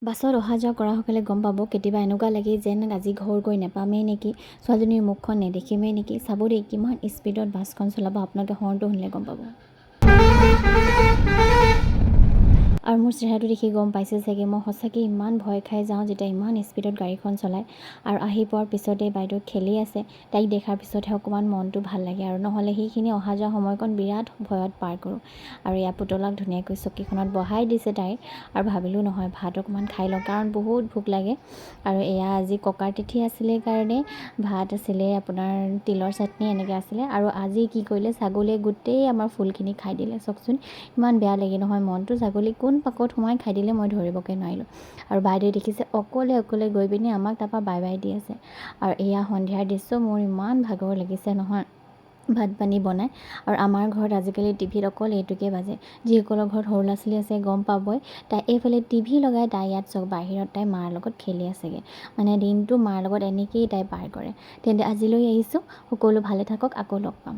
বাছত অহা যোৱা কৰাসকলে গম পাব কেতিয়াবা এনেকুৱা লাগে যেন আজি ঘৰ গৈ নাপামেই নেকি, ছোৱালীজনীৰ মুখখন নেদেখিমেই নেকি। চাব দেই কিমান স্পীডত বাছখন চলাব, আপোনালোকে হৰ্ণটো শুনিলে গম পাব। আৰু মোৰ চেহেৰাটো দেখি গম পাইছে চাগে মই সঁচাকৈ ইমান ভয় খাই যাওঁ যেতিয়া ইমান স্পীডত গাড়ীখন চলায়। আৰু আহি পোৱাৰ পিছতে বাইদেউ খেলি আছে, তাইক দেখাৰ পিছতহে অকণমান মনটো ভাল লাগে। আৰু নহ'লে সেইখিনি অহা যোৱা সময়কণ বিৰাট ভয়ত পাৰ কৰোঁ। আৰু এয়া পুতলাক ধুনীয়াকৈ চকীখনত বহাই দিছে তাইৰ। আৰু ভাবিলোঁ নহয় ভাত অকণমান খাই লওঁ, কাৰণ বহুত ভোক লাগে। আৰু এয়া আজি ককাৰ তিথি আছিলে কাৰণে ভাত আছিলে, আপোনাৰ তিলৰ চাটনি এনেকৈ আছিলে। আৰু আজি কি কৰিলে, ছাগলীয়ে গোটেই আমাৰ ফুলখিনি খাই দিলে। চাওকচোন ইমান বেয়া লাগে নহয় মনটো, ছাগলী কোন পাকত সোমাই খাই দিলে মই ধৰিবকৈ নোৱাৰিলোঁ। আৰু বাইদেৱে দেখিছে অকলে অকলে গৈ পিনি আমাক তাৰপৰা বাই বাই দি আছে। আৰু এয়া সন্ধিয়াৰ দৃশ্য, মোৰ ইমান ভাগৰ লাগিছে নহয় ভাত পানী বনাই। আৰু আমাৰ ঘৰত আজিকালি টিভিত অকল এইটোকে বাজে। যিসকলৰ ঘৰত সৰু ল'ৰা ছোৱালী আছে গম পাবই, তাই এইফালে টিভি লগাই তাই ইয়াত চক বাহিৰত তাই মাৰ লগত খেলি আছেগৈ। মানে দিনটো মাৰ লগত এনেকেই তাই পাৰ কৰে। তেন্তে আজিলৈ আহিছোঁ, সকলো ভালে থাকক, আকৌ লগ পাম।